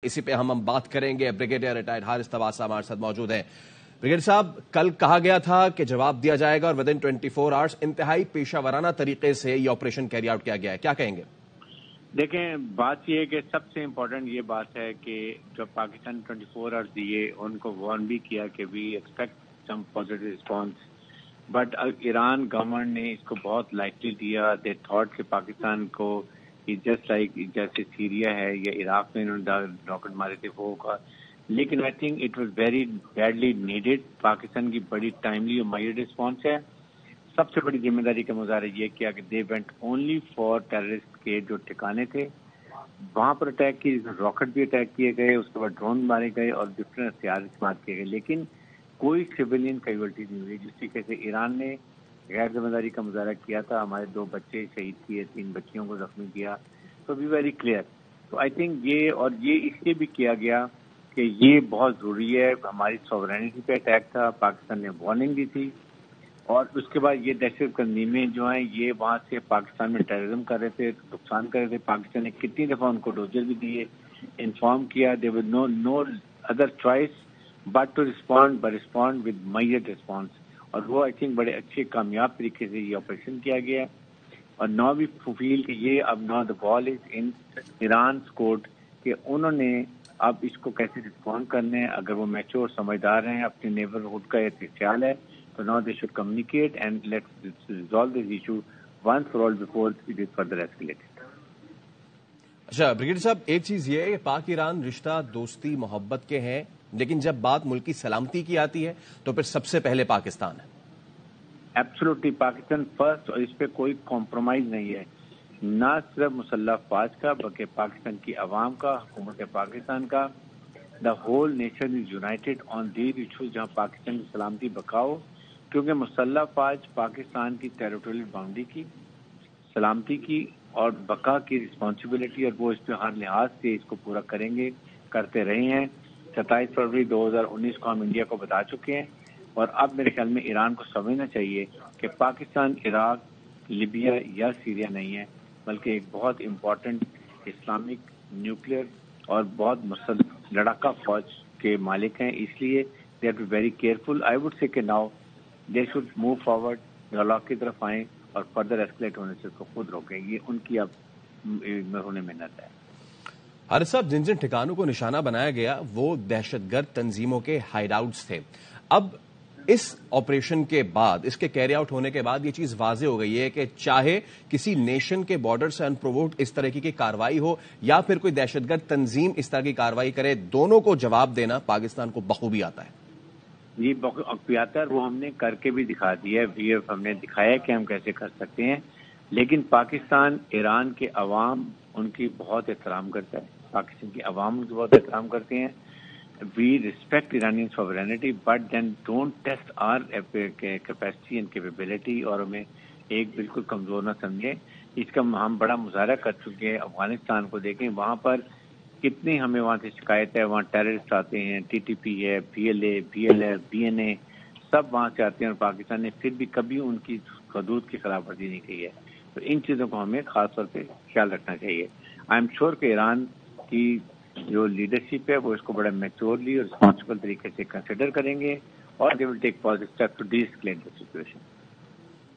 اسی پہ ہم بات کریں گے. بریگیڈیئر ریٹائرڈ حارث طواسہ ہمارے ساتھ موجود ہیں. بریگیڈیئر صاحب، کل کہا گیا تھا کہ جواب دیا جائے گا اور ودن 24 آورز انتہائی پیشہ ورانہ طریقے سے یہ آپریشن کیری آؤٹ کیا گیا ہے. کیا کہیں گے؟ دیکھیں، بات یہ ہے کہ سب سے امپورٹنٹ یہ بات ہے کہ جو پاکستان 24 آورز دیے ان کو وارن بھی کیا کہ we expect some positive response, but Iran government نے اس کو بہت لائٹلی دیا. دے تھاٹ کہ پاکستان کو جسٹ لائک جیسے سیریا ہے یا عراق میں انہوں نے راکٹ مارے تھے وہ ہوگا، لیکن I think it was very badly needed. Pakistan کی بڑی ٹائملی اور مائلڈ رسپانس ہے. سب سے بڑی ذمہ داری کا مظاہرہ یہ کیا کہ they went only for terrorist کے جو ٹھکانے تھے وہاں پر اٹیک کی، راکٹ بھی اٹیک کیے گئے، اس کے بعد ڈرون مارے گئے اور ڈفرینٹ ہتھیار استعمال کیے گئے، لیکن کوئی سویلین کیجویلٹی نہیں ہوئی. جس طریقے سے ایران نے غیر ذمہ داری کا مظاہرہ کیا تھا، ہمارے 2 بچے شہید کیے، 3 بچیوں کو زخمی کیا، تو بی ویری کلیئر. تو آئی تھنک یہ اس لیے بھی کیا گیا کہ یہ بہت ضروری ہے. ہماری سوورینٹی پہ اٹیک تھا، پاکستان نے وارننگ دی تھی، اور اس کے بعد یہ دہشت تنظیمیں جو ہیں یہ وہاں سے پاکستان میں ٹیررزم کر رہے تھے، نقصان کر رہے تھے. پاکستان نے کتنی دفعہ ان کو ڈوزر بھی دیے، انفارم کیا. They were no other choice but to respond with major response, اور وہ آئی تھنک بڑے اچھے کامیاب طریقے سے یہ آپریشن کیا گیا ہے. اور نو بھی فیل کہ یہ اب نو دا بال از ان ایران کورٹ کہ انہوں نے اب اس کو کیسے رسپونڈ کرنے ہیں. اگر وہ میچور سمجھدار ہیں، اپنے نیبرہڈ کا ایک خیال ہے، تو now they should communicate and let's resolve this issue once for all before it is further escalated. اچھا بریگیڈیئر صاحب، ایک چیز یہ ہے کہ پاک ایران رشتہ دوستی محبت کے ہیں، لیکن جب بات ملکی سلامتی کی آتی ہے تو پھر سب سے پہلے پاکستان ہے. ایبسولوٹلی پاکستان فرسٹ، اور اس پہ کوئی کمپرومائز نہیں ہے، نہ صرف مسلح افواج کا بلکہ پاکستان کی عوام کا، حکومت پاکستان کا. The whole nation is United on these issues جہاں پاکستان کی سلامتی بقاؤ، کیونکہ مسلح افواج پاکستان کی ٹیریٹوریل باؤنڈری کی، سلامتی کی اور بقا کی رسپانسبلٹی، اور وہ اس پہ ہر لحاظ سے اس کو پورا کریں گے، کرتے رہے ہیں. 27 فروری 2019 کو ہم انڈیا کو بتا چکے ہیں، اور اب میرے خیال میں ایران کو سمجھنا چاہیے کہ پاکستان عراق، لیبیا یا سیریا نہیں ہے، بلکہ ایک بہت امپورٹنٹ اسلامک نیوکلیئر اور بہت مسلح لڑاکا فوج کے مالک ہیں. اس لیے they have to be very careful. I would say کہ now they should move forward, dialogue کی طرف آئیں اور فردر ایسکلیٹ ہونے سے اس کو خود روکیں. یہ ان کی اب مرہون محنت ہے. حارث صاحب، جن ٹھکانوں کو نشانہ بنایا گیا وہ دہشت گرد تنظیموں کے ہائیڈ آؤٹس تھے. اب اس آپریشن کے بعد، اس کے کیری آؤٹ ہونے کے بعد یہ چیز واضح ہو گئی ہے کہ چاہے کسی نیشن کے بارڈر سے انپرووکڈ اس طرح کی کارروائی ہو یا پھر کوئی دہشت گرد تنظیم اس طرح کی کارروائی کرے، دونوں کو جواب دینا پاکستان کو بخوبی آتا ہے. جی بخوبی آتا ہے، وہ ہم نے کر کے بھی دکھا دیا ہے. ہم نے دکھایا کہ ہم کیسے کر سکتے ہیں. لیکن پاکستان ایران کے عوام ان کی بہت احترام کرتا ہے، پاکستان کی عوام ان کی بہت احترام کرتے ہیں. We respect Iranian sovereignty, but then don't test our capacity and capability اور ہمیں ایک بالکل کمزور نہ سمجھیں. اس کا ہم بڑا مظاہرہ کر چکے ہیں. افغانستان کو دیکھیں، وہاں پر کتنی ہمیں وہاں سے شکایت ہے. وہاں ٹیررسٹ آتے ہیں، ٹی ٹی پی ہے، P L A, B L F, B N A, سب وہاں سے آتے ہیں، اور پاکستان نے پھر بھی کبھی ان کی حدود کی خلاف ورزی نہیں کی ہے. تو ان چیزوں کو ہمیں خاص طور پہ خیال رکھنا چاہیے. آئی ایم شیور کہ ایران کی جو لیڈرشپ ہے وہ اس کو بڑا میچورلی اور رسپانسبل طریقے سے کنسیڈر کریں گے، اور they will take positive step to de-escalate the situation.